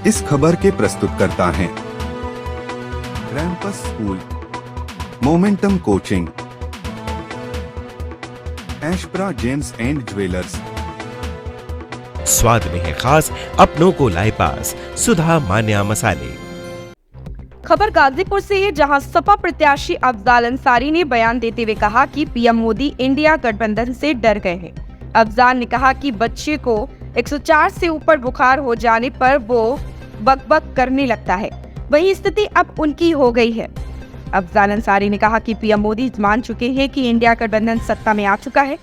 इस खबर के प्रस्तुतकर्ता हैं रैम्पस स्कूल, मोमेंटम कोचिंग, एशप्रा जेम्स एंड ज्वेलर्स। स्वाद में है खास, अपनों को लाए पास सुधा मान्या मसाले। खबर गाजीपुर से है, जहां सपा प्रत्याशी अफजाल अंसारी ने बयान देते हुए कहा कि पीएम मोदी इंडिया गठबंधन से डर गए हैं। अफजाल ने कहा कि बच्चे को 104 से ऊपर बुखार हो जाने पर वो बकबक करने लगता है, वही स्थिति अब उनकी हो गई है। अफजाल अंसारी ने कहा कि पीएम मोदी मान चुके हैं कि इंडिया गठबंधन सत्ता में आ चुका है।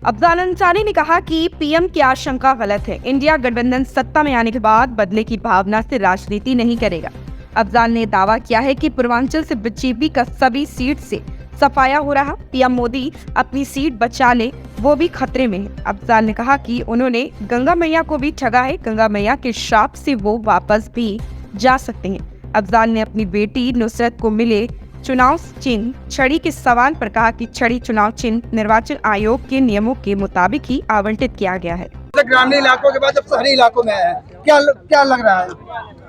अफजाल अंसारी ने कहा कि पीएम की आशंका गलत है। इंडिया गठबंधन सत्ता में आने के बाद बदले की भावना से राजनीति नहीं करेगा। अफजाल ने दावा किया है कि पूर्वांचल से बीजेपी का सभी सीट से सफाया हो रहा। पीएम मोदी अपनी सीट बचा ले, वो भी खतरे में है। अफजाल ने कहा कि उन्होंने गंगा मैया को भी ठगा है, गंगा मैया के श्राप से वो वापस भी जा सकते हैं। अफजाल ने अपनी बेटी नुसरत को मिले चुनाव चिन्ह छड़ी के सवाल पर कहा कि छड़ी चुनाव चिन्ह निर्वाचन आयोग के नियमों के मुताबिक ही आवंटित किया गया है। ग्रामीण इलाकों के बाद अब शहरी इलाकों में है, क्या लग रहा है?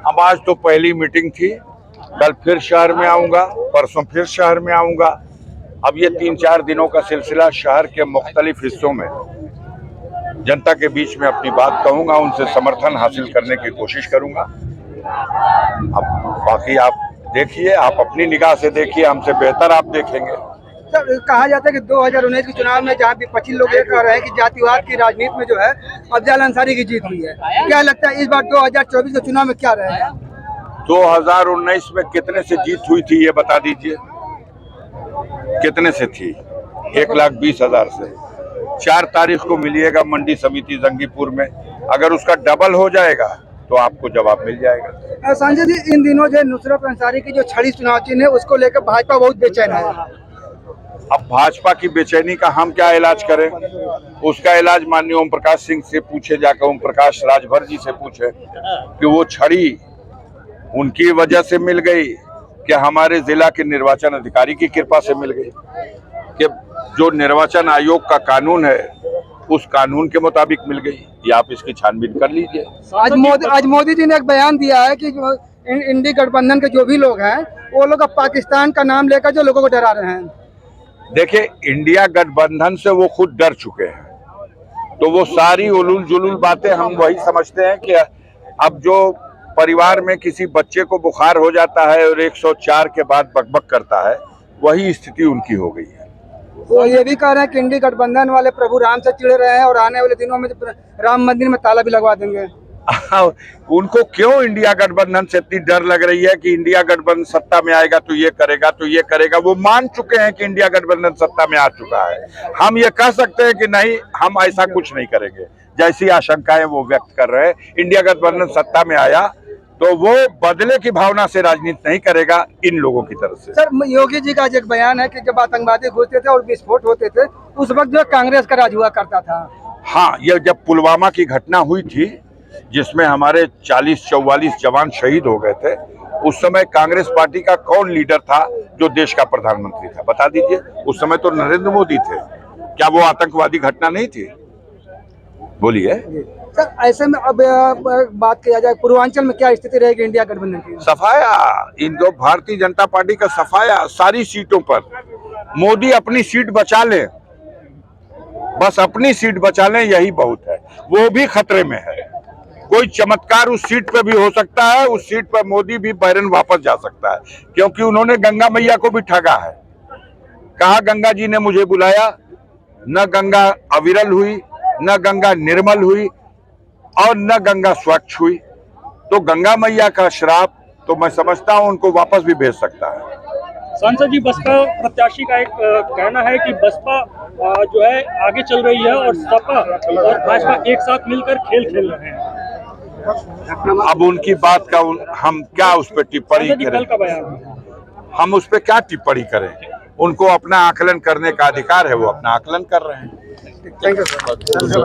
अब आज तो पहली मीटिंग थी, कल फिर शहर में आऊंगा, परसों फिर शहर में आऊंगा। अब ये 3-4 दिनों का सिलसिला शहर के मुख्तलिफ हिस्सों में जनता के बीच में अपनी बात कहूंगा, उनसे समर्थन हासिल करने की कोशिश करूंगा। अब बाकी आप देखिए, आप अपनी निगाह से देखिए, हमसे बेहतर आप देखेंगे। सर, कहा जाता है कि 2019 के चुनाव में जहाँ विपक्षी लोग ये कह रहे हैं कि जातिवाद की राजनीति में जो है अफजाल अंसारी की जीत हुई है, क्या लगता है इस बार 2024 के चुनाव में क्या रहेगा? 2019 में कितने से जीत हुई थी ये बता दीजिए, कितने से थी? 1,20,000 से। 4 तारीख को मिलिएगा मंडी समिति जंगीपुर में, अगर उसका डबल हो जाएगा तो आपको जवाब मिल जाएगा। संजय जी, इन दिनों जो नुसरत अंसारी की जो छड़ी चुनाव चिन्ह है उसको लेकर भाजपा बहुत बेचैन है। अब भाजपा की बेचैनी का हम क्या इलाज करें? उसका इलाज माननीय ओम प्रकाश सिंह से पूछे, जाकर ओम प्रकाश राजभर जी से पूछे कि वो छड़ी उनकी वजह से मिल गई कि हमारे जिला के निर्वाचन अधिकारी की कृपा से मिल गई, कि जो निर्वाचन आयोग का कानून है उस कानून के मुताबिक मिल गई। ये आप इसकी छानबीन कर लीजिए। आज मोदी जी ने एक बयान दिया है कि इंडी गठबंधन के जो भी लोग हैं वो लोग अब पाकिस्तान का नाम लेकर जो लोगों को डरा रहे हैं। देखिए, इंडिया गठबंधन से वो खुद डर चुके हैं, तो वो सारी उलूल जुलूल बातें हम वही समझते हैं कि अब जो परिवार में किसी बच्चे को बुखार हो जाता है और 104 के बाद बकबक करता है, वही स्थिति उनकी हो गई है। वो ये भी कह रहे हैं कि इंडी गठबंधन वाले प्रभु राम से चिढ़ रहे हैं और आने वाले दिनों में राम मंदिर में ताला भी लगवा देंगे। उनको क्यों इंडिया गठबंधन से इतनी डर लग रही है कि इंडिया गठबंधन सत्ता में आएगा तो ये करेगा तो ये करेगा? वो मान चुके हैं कि इंडिया गठबंधन सत्ता में आ चुका है। हम ये कह सकते हैं कि नहीं, हम ऐसा कुछ नहीं करेंगे, जैसी आशंकाएं वो व्यक्त कर रहे हैं। इंडिया गठबंधन सत्ता में आया तो वो बदले की भावना से राजनीति नहीं करेगा इन लोगों की तरफ से। सर, योगी जी का एक बयान है कि जब आतंकवादी घुसते थे और विस्फोट होते थे उस वक्त जो कांग्रेस का राज हुआ करता था। हाँ, ये जब पुलवामा की घटना हुई थी जिसमें हमारे 40-44 जवान शहीद हो गए थे, उस समय कांग्रेस पार्टी का कौन लीडर था जो देश का प्रधानमंत्री था? बता दीजिए। उस समय तो नरेंद्र मोदी थे। क्या वो आतंकवादी घटना नहीं थी? बोलिए सर, ऐसे में अब बात किया जाए पूर्वांचल में क्या स्थिति रहेगी इंडिया गठबंधन की? सफाया, इन दो भारतीय जनता पार्टी का सफाया सारी सीटों पर। मोदी अपनी सीट बचा ले, बस अपनी सीट बचा लें, यही बहुत है। वो भी खतरे में है। कोई चमत्कार उस सीट पे भी हो सकता है, उस सीट पर मोदी भी बैरन वापस जा सकता है, क्योंकि उन्होंने गंगा मैया को भी ठगा है। कहा गंगा जी ने मुझे बुलाया, न गंगा अविरल हुई, न गंगा निर्मल हुई और न गंगा स्वच्छ हुई। तो गंगा मैया का श्राप तो मैं समझता हूं उनको वापस भी भेज सकता है। सांसद जी, बसपा प्रत्याशी का एक कहना है कि बसपा जो है आगे चल रही है और सपा और भाजपा एक साथ मिलकर खेल खेल रहे हैं। अब उनकी बात का हम क्या उस पर टिप्पणी करें? हम उस पर क्या टिप्पणी करें? उनको अपना आकलन करने का अधिकार है, वो अपना आकलन कर रहे हैं। Thank you sir.